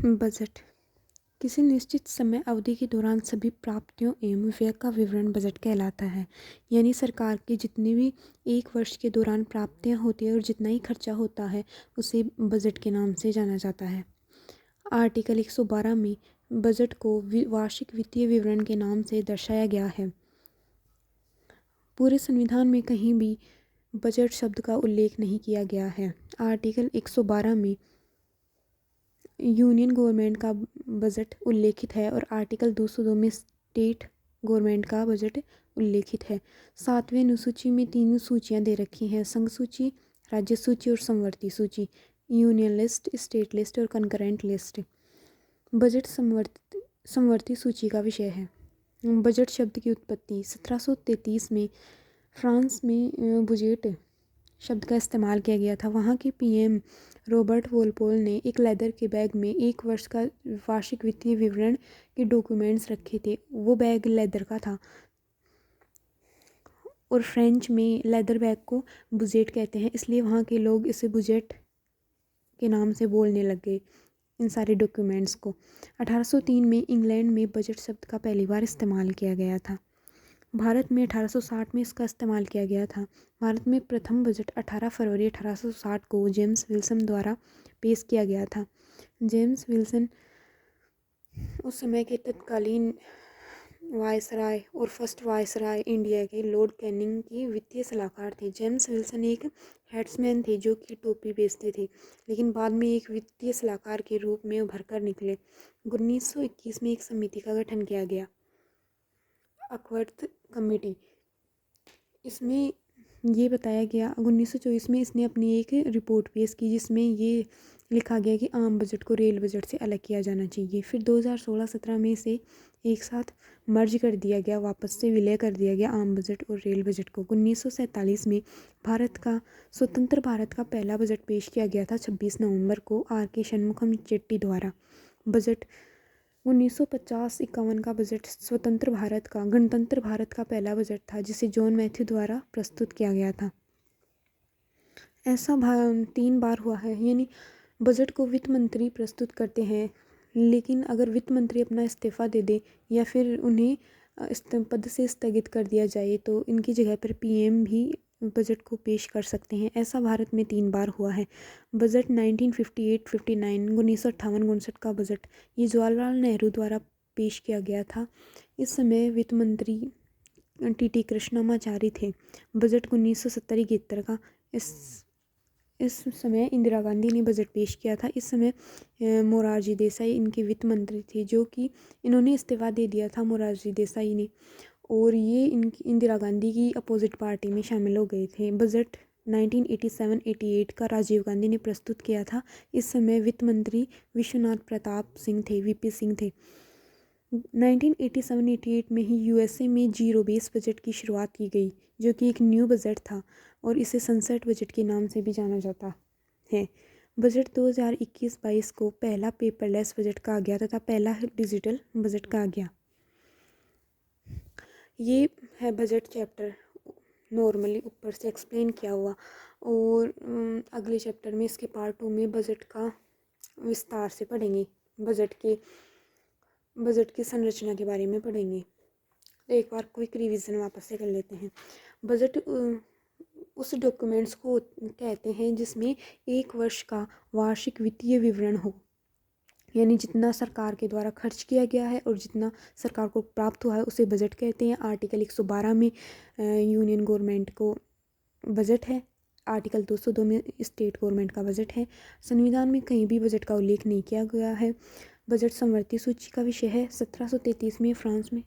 Budget किसी निश्चित समय अवधि के दौरान सभी प्राप्तियों एवं व्यय का विवरण बजट कहलाता है। यानी सरकार की जितनी भी एक वर्ष के दौरान प्राप्तियां होती है और जितना ही खर्चा होता है उसे बजट के नाम से जाना जाता है। आर्टिकल 112 में बजट को वार्षिक वित्तीय विवरण के नाम से दर्शाया गया है। पूरे संविधान में कहीं भी बजट शब्द का उल्लेख नहीं किया गया है। आर्टिकल 112 में यूनियन गवर्नमेंट का बजट उल्लेखित है और आर्टिकल 202 में स्टेट गवर्नमेंट का बजट उल्लेखित है। 7वें अनुसूची में 3 सूचियां दे रखी हैं: संघ सूची, राज्य सूची और समवर्ती सूची, यूनियन लिस्ट, स्टेट लिस्ट और कंकरेंट लिस्ट। बजट समवर्ती सूची का विषय है। बजट शब्द की उत्पत्ति 1733 में फ्रांस में बुजेट शब्द का इस्तेमाल किया गया था। वहाँ के पीएम रॉबर्ट वोलपोल ने एक लेदर के बैग में एक वर्ष का वार्षिक वित्तीय विवरण के डॉक्यूमेंट्स रखे थे। वो बैग लेदर का था और फ्रेंच में लेदर बैग को बुजेट कहते हैं, इसलिए वहाँ के लोग इसे बुजेट के नाम से बोलने लग गए इन सारे डॉक्यूमेंट्स को। 1803 में इंग्लैंड में बजट शब्द का पहली बार इस्तेमाल किया गया था। भारत में 1860 में इसका इस्तेमाल किया गया था। भारत में प्रथम बजट 18 फरवरी 1860 को जेम्स विल्सन द्वारा पेश किया गया था। जेम्स विल्सन उस समय के तत्कालीन वायसराय और फर्स्ट वायसराय इंडिया के लॉर्ड कैनिंग की वित्तीय सलाहकार थे। जेम्स विल्सन एक हेड्समैन थे जो कि टोपी बेचते थे, लेकिन बाद में एक वित्तीय सलाहकार के रूप में उभर कर निकले। 1921 में एक समिति का गठन किया गया, अकवर्थ कमेटी। इसमें ये बताया गया 1924 में इसने अपनी एक रिपोर्ट पेश की जिसमें ये लिखा गया कि आम बजट को रेल बजट से अलग किया जाना चाहिए। फिर 2016-17 में इसे एक साथ मर्ज कर दिया गया, वापस से विलय कर दिया गया आम बजट और रेल बजट को। 1947 में स्वतंत्र भारत का पहला बजट पेश किया गया था 26 नवंबर को आर.के. षणमुखम चेट्टी द्वारा। बजट 1950-51 का बजट स्वतंत्र भारत का गणतंत्र भारत का पहला बजट था जिसे जॉन मैथ्यू द्वारा प्रस्तुत किया गया था। ऐसा 3 बार हुआ है, यानी बजट को वित्त मंत्री प्रस्तुत करते हैं, लेकिन अगर वित्त मंत्री अपना इस्तीफा दे दे या फिर उन्हें पद से स्थगित कर दिया जाए तो इनकी जगह पर पीएम भी बजट को पेश कर सकते हैं। ऐसा भारत में 3 बार हुआ है। बजट 1958-59 1958-59 का बजट ये जवाहरलाल नेहरू द्वारा पेश किया गया था। इस समय वित्त मंत्री टी कृष्णमाचारी थे। बजट 1970-71 का इस समय इंदिरा गांधी ने बजट पेश किया था। इस समय मोरारजी देसाई इनके वित्त मंत्री थे, जो कि इन्होंने इस्तीफा दे दिया था मोरारजी देसाई ने, और ये इंदिरा गांधी की अपोजिट पार्टी में शामिल हो गए थे। बजट 1987-88 का राजीव गांधी ने प्रस्तुत किया था। इस समय वित्त मंत्री विश्वनाथ प्रताप सिंह थे, वीपी सिंह थे। 1987-88 में ही यूएसए में जीरो बेस बजट की शुरुआत की गई, जो कि एक न्यू बजट था और इसे सनसेट बजट के नाम से भी जाना जाता है। बजट 2021-22 को पहला पेपरलेस बजट कहा गया तथा पहला डिजिटल बजट कहा गया। ये है बजट चैप्टर, नॉर्मली ऊपर से एक्सप्लेन किया हुआ, और अगले चैप्टर में इसके पार्ट 2 में बजट का विस्तार से पढ़ेंगे, बजट की संरचना के बारे में पढ़ेंगे। तो एक बार क्विक रिवीजन वापस से कर लेते हैं। बजट उस डॉक्यूमेंट्स को कहते हैं जिसमें एक वर्ष का वार्षिक वित्तीय विवरण हो, यानी जितना सरकार के द्वारा खर्च किया गया है और जितना सरकार को प्राप्त हुआ है उसे बजट कहते हैं। आर्टिकल 112 में यूनियन गवर्नमेंट को बजट है। आर्टिकल 202 में स्टेट गवर्नमेंट का बजट है। संविधान में कहीं भी बजट का उल्लेख नहीं किया गया है। बजट समवर्ती सूची का विषय है। 1733 में फ्रांस में